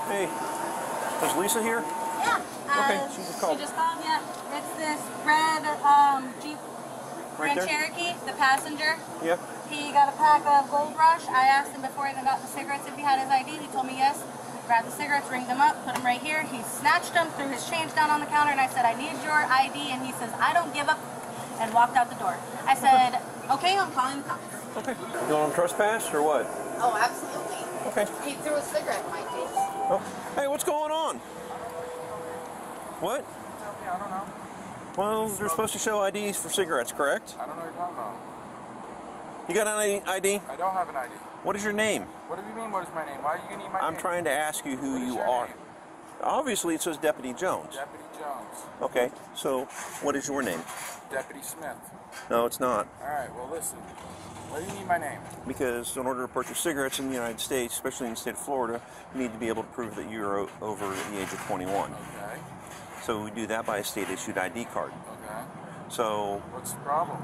Hey, is Lisa here? Yeah. Okay, she just called. She just called, yeah. It's this red Jeep Grand Cherokee, the passenger. Yeah. He got a pack of Gold Rush. I asked him before he even got the cigarettes if he had his ID. He told me yes. Grabbed the cigarettes, ringed them up, put them right here. He snatched them, threw his change down on the counter, and I said, I need your ID. And he says, I don't give up, and walked out the door. I said, okay, I'm calling the cops. Okay. You want him trespass or what? Oh, absolutely. Okay. He threw a cigarette in my face. Oh. Hey, what's going on? What? I don't know. Well, they're supposed to show IDs for cigarettes, correct? I don't know what you're talking about. You got an ID? I don't have an ID. What is your name? What do you mean, what is my name? Why are you going to need my name? I'm trying to ask you who What is you your are. name? Obviously, it says Deputy Jones. Deputy Jones. Okay, so what is your name? Deputy Smith. No, it's not. All right, well, listen. Why do you need my name? Because in order to purchase cigarettes in the United States, especially in the state of Florida, you need to be able to prove that you're over the age of 21. Okay. So we do that by a state-issued ID card. Okay. So, what's the problem?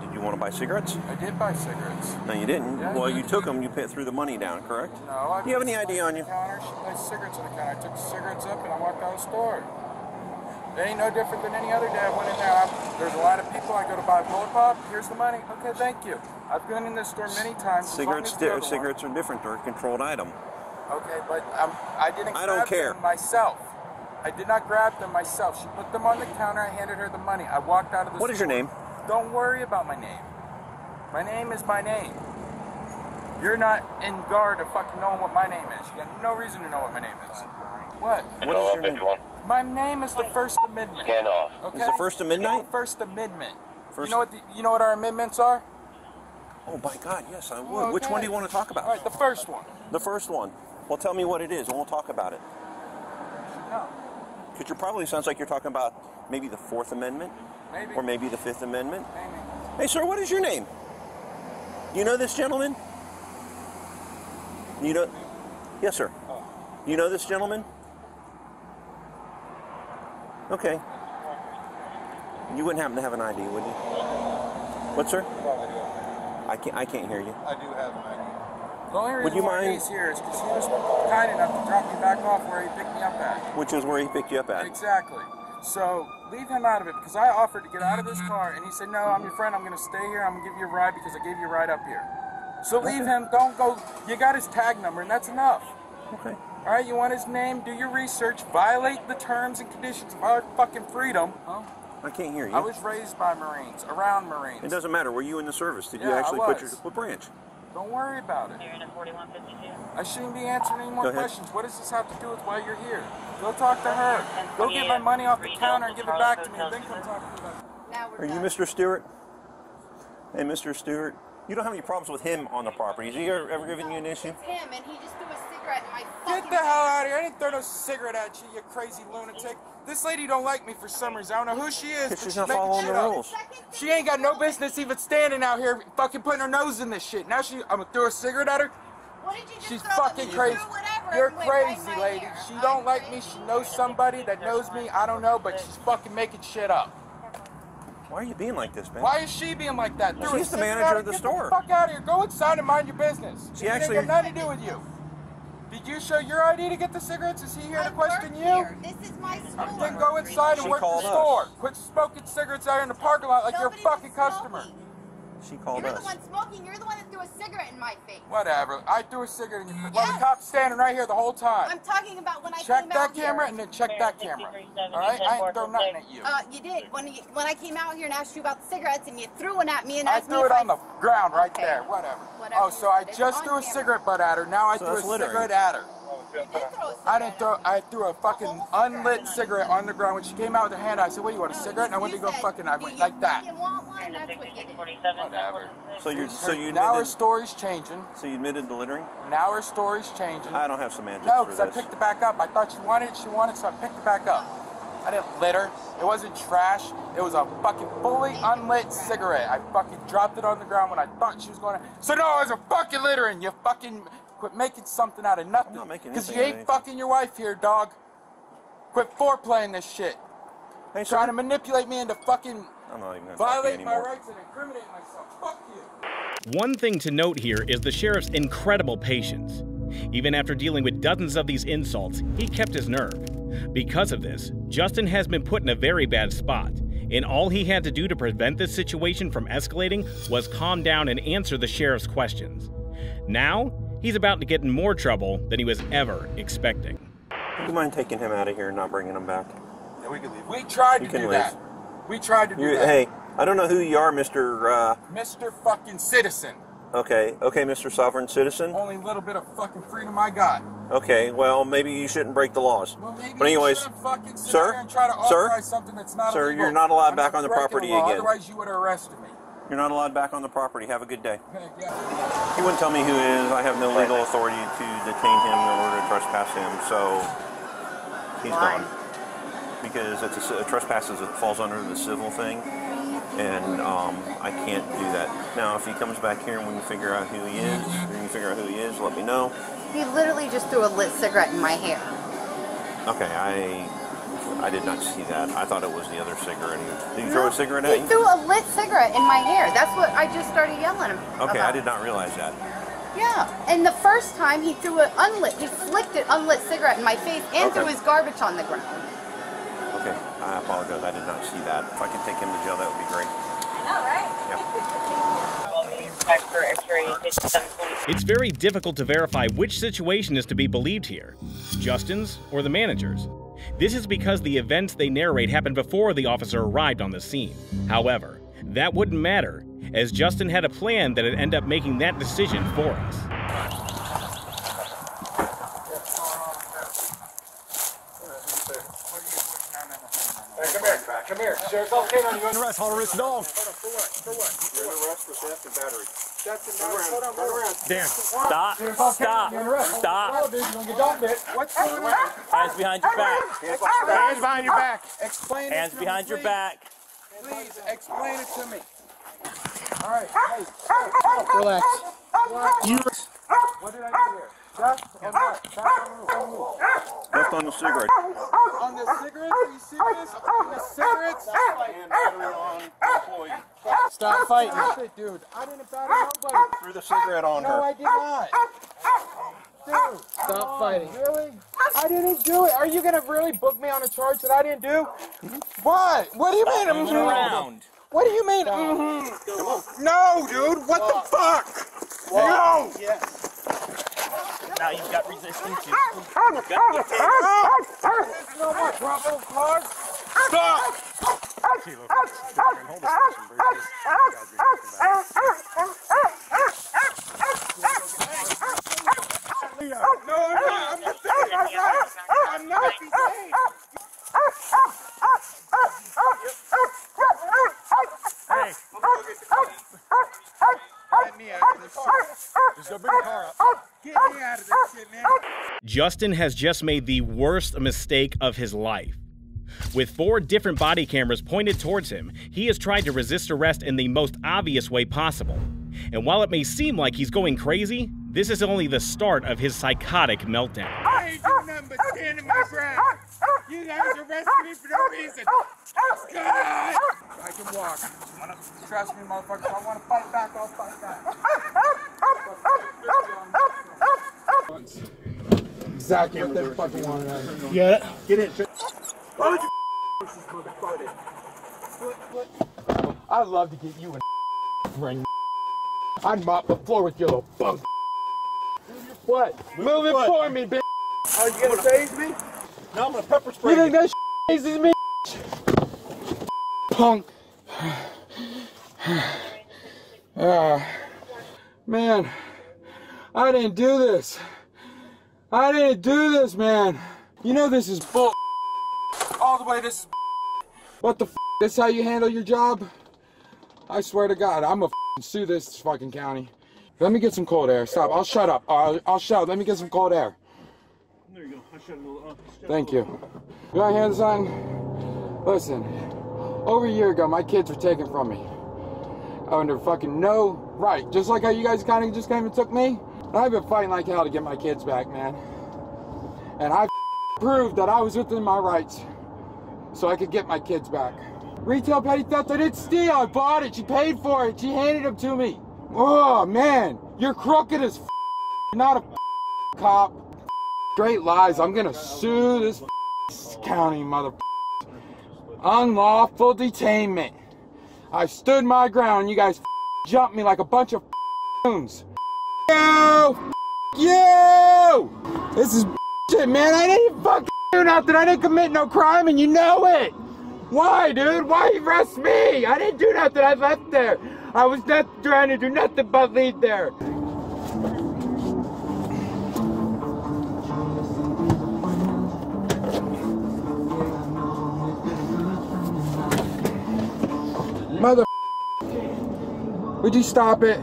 did you want to buy cigarettes? I did buy cigarettes. No, you didn't. Yeah, well, you took them, you threw the money down, correct? No, I Do you have any ID on you? Counter. She placed cigarettes on the counter. I took the cigarettes up and I walked out of the store. It ain't no different than any other day. I went in there. There's a lot of people. I go to buy a bullet pop. Here's the money. Okay, thank you. I've been in this store many times. Cigarettes are different. They're a controlled item. Okay, but I didn't I grab don't care. them myself. I did not grab them myself. She put them on the counter. I handed her the money. I walked out of the store. What is your name? Don't worry about my name. My name is my name. You're not in guard of fucking knowing what my name is. You got no reason to know what my name is. What? What is your name? My name is the First Amendment. Scan off. Okay? Is the First Amendment? First Amendment. First... You know what our amendments are? Oh my God, yes, I would. Okay. Which one do you want to talk about? All right, the first one. The first one. Well, tell me what it is, and we'll talk about it. No. Because it probably sounds like you're talking about maybe the Fourth Amendment, Maybe. or maybe the Fifth Amendment. Maybe. Hey, sir, what is your name? You know this gentleman? You know? Yes, sir. You know this gentleman? Okay. You wouldn't happen to have an ID, would you? What, sir? I can't hear you. I do have an ID. The only reason Would you why mind? he's here is because he was kind enough to drop me back off where he picked me up at. Which is where he picked you up at. Exactly. So leave him out of it because I offered to get out of this car and he said, no, I'm your friend. I'm going to stay here. I'm going to give you a ride because I gave you a ride up here. So leave him. Don't go. You got his tag number and that's enough. Okay. All right, you want his name, do your research, violate the terms and conditions of our fucking freedom. Huh? I can't hear you. I was raised by Marines, around Marines. It doesn't matter. Were you in the service? Did you Yeah, actually I put was. what branch? Don't worry about it. You're in a 4152. I shouldn't be answering any more Go ahead. questions. What does this have to do with why you're here? Go talk to her. Go get my money off the counter and give it back to me, and then come talk to me about it. Are you Mr. Stewart? Hey, Mr. Stewart. You don't have any problems with him on the property. Has he ever given you an issue? It's him, and he just threw a cigarette in my Get fucking the hell out of here. I didn't throw no cigarette at you, you crazy lunatic. This lady don't like me for some reason. I don't know who she is, but She's she's not making following shit the up. rules. She ain't got no business even standing out here fucking putting her nose in this shit. Now I'm gonna throw a cigarette at her? What did you just She's throw at fucking me? crazy. You threw whatever You're and went right in crazy, my lady. ear. She I'm don't like me. crazy. She knows somebody that knows me. I don't know, but she's fucking making shit up. Why are you being like this, man? Why is she being like that? Well, Threw a she's the cigarette manager at her? of the Get store. The fuck out of here. Go inside and mind your business. She It actually- ain't got nothing to do with you. Did you show your ID to get the cigarettes? Is he here to I question work you? here. This is my store. Then go inside and She work the called us. store. Quit smoking cigarettes out here in the parking lot like Nobody you're a fucking was customer. smoking. She called You're us. the one smoking. You're the one that threw a cigarette in my face. Whatever. I threw a cigarette in you. Well, Yes. the cop's standing right here the whole time. I'm talking about when I Check came that out camera here. and then check that camera. All right? I ain't throw nothing at you. You did. When I came out here and asked you about the cigarettes and you threw one at me and I asked me threw if it on the ground right Okay. there. Whatever. Whatever Oh, so I It's just on threw a camera. cigarette butt at her. Now I So threw a that's littering. cigarette at her. You did throw a cigarette. I didn't throw. I threw a fucking unlit cigarette on the ground. When she came out with her hand, I said, "What do you want, a cigarette?" And I went to go fucking. I went like that. You want one? That's what you did. Whatever. So you Now her admitted. story's changing. So you admitted to littering? Now her story's changing. I don't have some answers No, for because I this. picked it back up. I thought she wanted it, so I picked it back up. I didn't litter. It wasn't trash. It was a fucking fully unlit cigarette. I fucking dropped it on the ground when I thought she was going to. So no, I was a fucking littering. You fucking quit making something out of nothing. I'm not making Because you anything out of ain't anything. fucking your wife here, dog. Quit foreplaying this shit. Hey, Trying sir. to manipulate me into fucking I'm not even going to talk to you violating my anymore. rights and incriminating myself. Fuck you. One thing to note here is the sheriff's incredible patience. Even after dealing with dozens of these insults, he kept his nerve. Because of this, Justin has been put in a very bad spot, and all he had to do to prevent this situation from escalating was calm down and answer the sheriff's questions. Now, he's about to get in more trouble than he was ever expecting. Do you mind taking him out of here and not bringing him back? Yeah, we can leave. We tried to do that. We tried to do that. Hey, I don't know who you are, Mr. Mr. fucking Citizen. Okay, Mr. Sovereign Citizen. Only little bit of fucking freedom I got. Okay, well, maybe you shouldn't break the laws. Well, maybe but anyways, you shouldn't fucking sit sir, here and try to authorize something that's not sir, illegal. you're not allowed I'm back on the property breaking the law, again. Otherwise, you would have arrested me. You're not allowed back on the property. Have a good day. Yeah. He wouldn't tell me who he is. I have no legal authority to detain him or to trespass him, so he's gone. Because it's a trespass falls under the civil thing, and I can't do that. Now, if he comes back here and we can figure out who he is, let me know. He literally just threw a lit cigarette in my hair. Okay, I did not see that. I thought it was the other cigarette. Did you throw a cigarette at you? He threw a lit cigarette in my hair. That's what I just started yelling at him Okay, about. I did not realize that. Yeah, and the first time he threw he flicked an unlit cigarette in my face and threw his garbage on the ground. Okay, I apologize. I did not see that. If I could take him to jail, that would be great. I know, right? It's very difficult to verify which situation is to be believed here, Justin's or the manager's. This is because the events they narrate happened before the officer arrived on the scene. However, that wouldn't matter, as Justin had a plan that'd end up making that decision for us. Come here. Sheriff's okay on you. Arrest, hold arrest, dog. For what? You're under arrest for theft and battery. Hold on. Dan, stop. Stop. Oh, dude, you're gonna get done, bitch. What's going on? Hands behind your back. Hands behind your back. Explain it Hands to me, behind your please. back. Please, explain it to me. All right, hey, relax. What did I do here? Theft or what? Theft or what? Theft on the cigarette. On the cigarettes? Are you serious? On the cigarettes? And battery on employee. Stop fighting. Shit, dude. I didn't batter nobody. Threw the cigarette on No, her. I did not. Dude, stop fighting. Really? I didn't do it. Are you gonna really book me on a charge that I didn't do? What? What do you mean? Around. What do you mean? No, dude. What the fuck? No. Yes. Now you've got resistance. No more trouble, Clark. Stop. No, I'm not. I'm not. Hey. Get me out of this shit. Just go bring the car up. Get me out of this shit, man. Justin has just made the worst mistake of his life. With 4 different body cameras pointed towards him, he has tried to resist arrest in the most obvious way possible. And while it may seem like he's going crazy, this is only the start of his psychotic meltdown. I ain't doing nothing but standing my ground. You guys arrested me for no reason. God! I can walk. Trust me, motherfucker. If I want to fight back, I'll fight back. Exactly what they fucking want. Yeah. Get in. I'd love to get you a ring. I'd mop the floor with your little bunk. What? Move it for me, bitch. Are you gonna tase me? No, I'm gonna pepper spray. You think that tases me? Punk. Man, I didn't do this. I didn't do this, man. You know this is bull. All the way this is what the f? This how you handle your job? I swear to God, I'm gonna sue this fucking county. Let me get some cold air. Stop. I'll shut up. I'll shut up. Let me get some cold air. There you go. I shut a little. Thank you. You want to hear this, son? Listen, over a year ago, my kids were taken from me. Under fucking no right. Just like how you guys kind of just came and took me. And I've been fighting like hell to get my kids back, man. And I proved that I was within my rights so I could get my kids back. Retail petty theft, I didn't steal. I bought it. She paid for it. She handed them to me. Oh, man. You're crooked as not a cop. Straight lies. I'm gonna sue this county mother. Unlawful detainment. I stood my ground. You guys jumped me like a bunch of goons. You! This is shit, man. I didn't fucking do nothing. I didn't commit no crime, and you know it. Why, dude? Why you arrest me? I didn't do nothing. I left there. I was not trying to do nothing but leave there. Mother, would you stop it?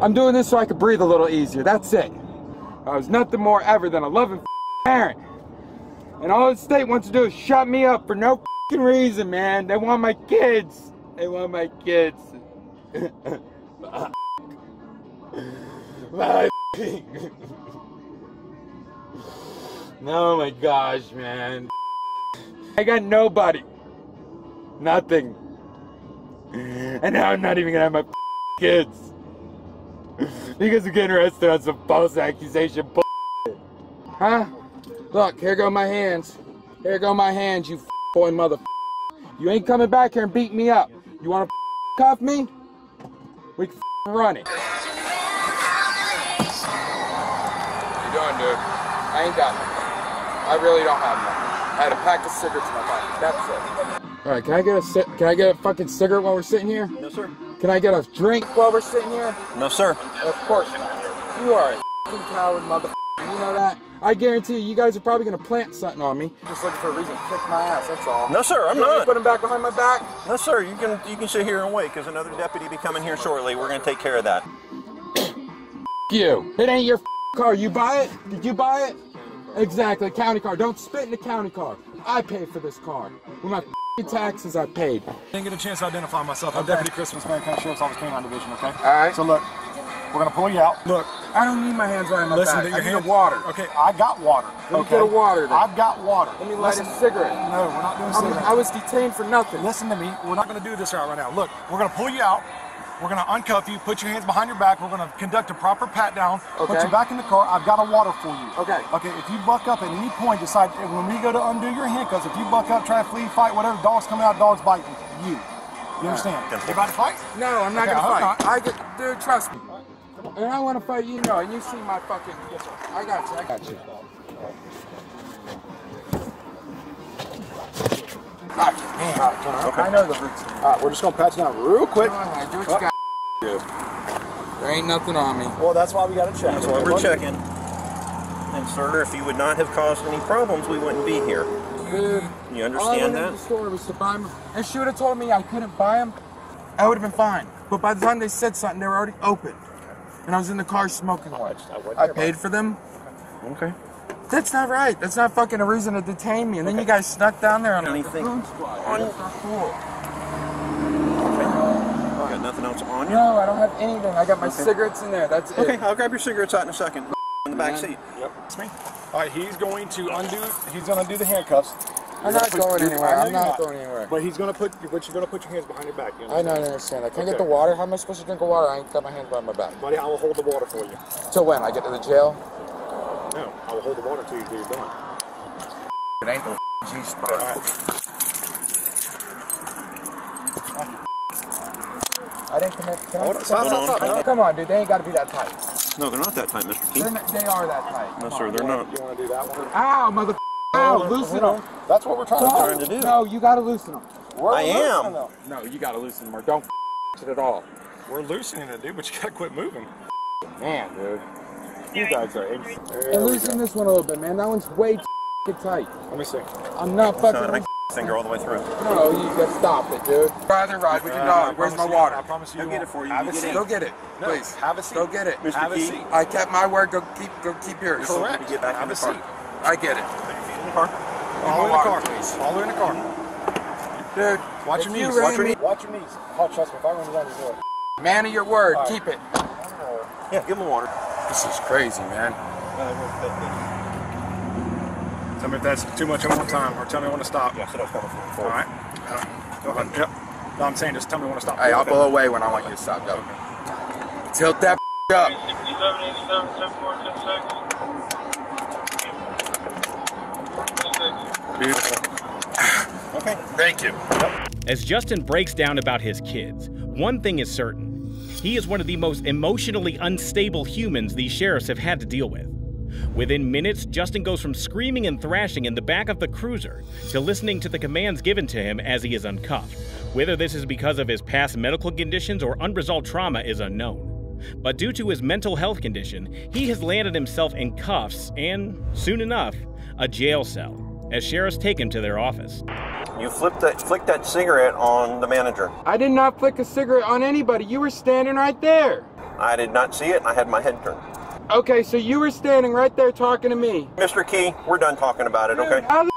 I'm doing this so I could breathe a little easier. That's it. I was nothing more ever than a loving parent. And all the state wants to do is shut me up for no reason, man. They want my kids. They want my kids. Oh my gosh, man. I got nobody. Nothing. And now I'm not even gonna have my kids. Because I'm getting arrested on some false accusation bullshit. Huh? Look, here go my hands. Here go my hands, you boy mother. You ain't coming back here and beat me up. You wanna cuff me? We can run it. What you doing, dude? I ain't got nothing. I really don't have nothing. I had a pack of cigarettes in my pocket. That's it. All right, can I get a fucking cigarette while we're sitting here? No, sir. Can I get a drink while we're sitting here? No, sir. Of course not. You are a fucking coward, motherfucker. You know that? I guarantee you guys are probably gonna plant something on me. Just looking for a reason to kick my ass. That's all. No, sir. I'm not. Put him back behind my back. No, sir. You can sit here and wait, because another deputy will be coming here shortly. We're gonna take care of that. You. It ain't your car. You buy it? Did you buy it? Exactly. County car. Don't spit in the county car. I paid for this car. With my taxes I paid. Didn't get a chance to identify myself. I'm Deputy Christmas, Marion County Sheriff's Office Canine Division, okay? All right. So look, we're gonna pull you out. Look, I don't need my hands right in my listen back. to your I need hands. water. Okay, I got water. Let me get a water then. I've got water. Let me light a cigarette. No, we're not doing cigarettes. I was detained for nothing. Listen to me. We're not gonna do this right now. Look, we're gonna pull you out. We're gonna uncuff you, put your hands behind your back. We're gonna conduct a proper pat down. Okay. Put you back in the car. I've got a water for you. Okay. Okay, if you buck up at any point, decide when we go to undo your handcuffs, if you buck up, try to flee, fight, whatever, dogs coming out, dogs biting you. You understand? You about to fight? No, I'm not Okay, gonna I fight. Dude, trust me. And I want to fight you, know, and you see my fucking. Yes, sir. I got you. Okay. I know the routine. Alright, we're just gonna pat you down real quick. Do what you got. There ain't nothing on me. Well, that's why we gotta check. That's why we're checking. And sir, if you would not have caused any problems, we wouldn't be here. Dude, You all I understand went that? into the store was to buy them. If she would have told me I couldn't buy them, I would have been fine. But by the time they said something, they were already open. And I was in the car smoking one. I paid for them. Okay. That's not right. That's not fucking a reason to detain me. And then you guys snuck down there on Anything the squad. on- That's not cool. Got nothing else on you? No, I don't have anything. I got my cigarettes in there. That's it. Okay, I'll grab your cigarettes out in a second. In the back seat. Yep, it's me. Alright, he's gonna undo the handcuffs. I'm not going anywhere. I'm not going anywhere. But you're gonna put your hands behind your back. You I don't understand that. Can I get the water? How am I supposed to drink the water? I ain't got my hands behind my back. Buddy, I will hold the water for you. Till when? I get to the jail? No, I will hold the water until you're done. It ain't the G-spot. I didn't commit. Stop. Come on, dude. They ain't got to be that tight. No, they're not that tight, Mr. Keith. They are that tight. No, sir, they're not. You wanna do that one? Ow, mother. Ow, loosen them. That's what we're trying to do. No, you got to loosen them. I am. No, you got to loosen them or don't it at all. We're loosening it, dude, but you gotta quit moving. Man, dude. You guys are and loosen this one a little bit, man. That one's way too tight. Let me see. I'm not It's fucking. not my finger all the way through. No, you just stop it, dude. Rather ride with your dog. Where's my water? I promise you. I'll get it for you. Have You a get seat. it. Go get it, No, please. have a seat. Go get it. Mr. Have a Keith. seat. I kept my word. Go keep yours. Correct. You get back in Have the a car. seat. I get it. In the car. Follow in the car, please. Follow in the car. Dude, Watch if your you knees. ran me- Watch your knees. Oh, trust me, if I run you down, you do it. Man of your word. All right. Keep it. Yeah, give them water. This is crazy, man. Tell me if that's too much at one time, or tell me when to stop. Yeah, so that's coming from the All floor. right. Go ahead. Yep. No, I'm saying just tell me when to stop. Hey, I'll blow away when I want you to stop. Go. Tilt that up. 67, 87, 10 4, 10 seconds. dude. Okay. Thank you. As Justin breaks down about his kids, one thing is certain. He is one of the most emotionally unstable humans these sheriffs have had to deal with. Within minutes, Justin goes from screaming and thrashing in the back of the cruiser to listening to the commands given to him as he is uncuffed. Whether this is because of his past medical conditions or unresolved trauma is unknown. But due to his mental health condition, he has landed himself in cuffs and, soon enough, a jail cell, as sheriffs take him to their office. You flicked that cigarette on the manager. I did not flick a cigarette on anybody. You were standing right there. I did not see it, and I had my head turned. Okay, so you were standing right there talking to me. Mr. Key, we're done talking about it, okay? How the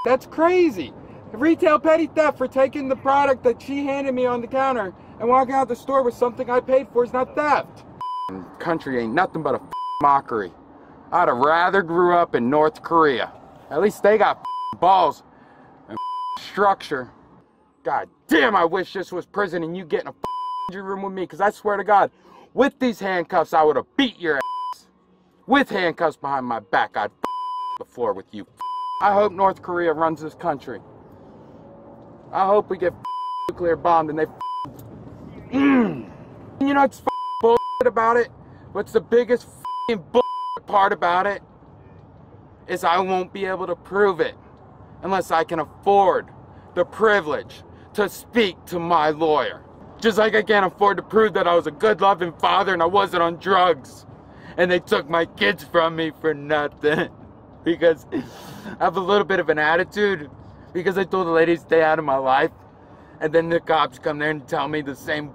that's crazy. Retail petty theft for taking the product that she handed me on the counter and walking out the store with something I paid for is not theft. Country ain't nothing but a mockery. I'd have rather grew up in North Korea. At least they got balls and structure. God damn, I wish this was prison and you get in a injury room with me, because I swear to God, with these handcuffs, I would have beat your ass. With handcuffs behind my back, I'd the floor with you. I hope North Korea runs this country. I hope we get nuclear bombed and they You know what's bullshit about it? What's the biggest bullshit part about it? Is I won't be able to prove it unless I can afford the privilege to speak to my lawyer. Just like I can't afford to prove that I was a good loving father and I wasn't on drugs. And they took my kids from me for nothing. Because I have a little bit of an attitude. Because I told the lady to stay out of my life. And then the cops come there and tell me the same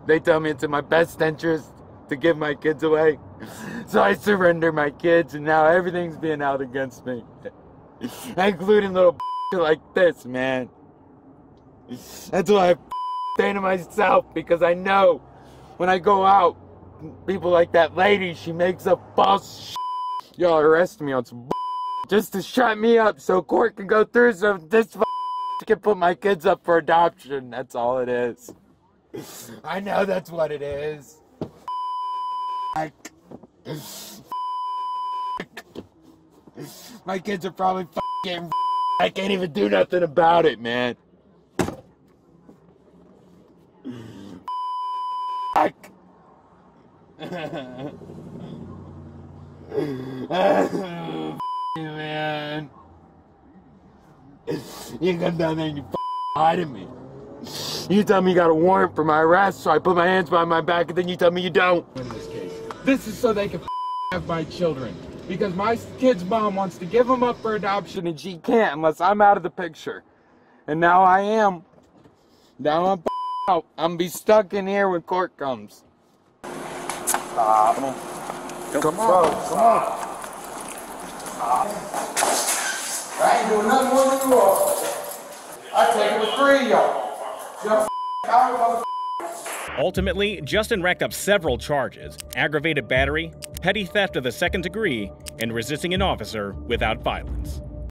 They tell me it's in my best interest to give my kids away. So I surrender my kids and now everything's being held against me. Including little like this, man. That's why I stay to myself, because I know when I go out, people like that lady, she makes up false Y'all arrest me on some just to shut me up so court can go through, so this can put my kids up for adoption. That's all it is. I know that's what it is. My kids are probably getting I can't even do nothing about it, man. Man. You come down there and you hiding me. You tell me you got a warrant for my arrest, so I put my hands behind my back, and then you tell me you don't. In this case, this is so they can have my children. Because my kid's mom wants to give them up for adoption, and she can't unless I'm out of the picture. And now I am. Now I'm out. I'm be stuck in here when court comes. Come on. Come on. I ain't doing nothing more than you are. I take it with 3 of y'all. Ultimately, Justin racked up several charges: aggravated battery, petty theft of the second degree, and resisting an officer without violence.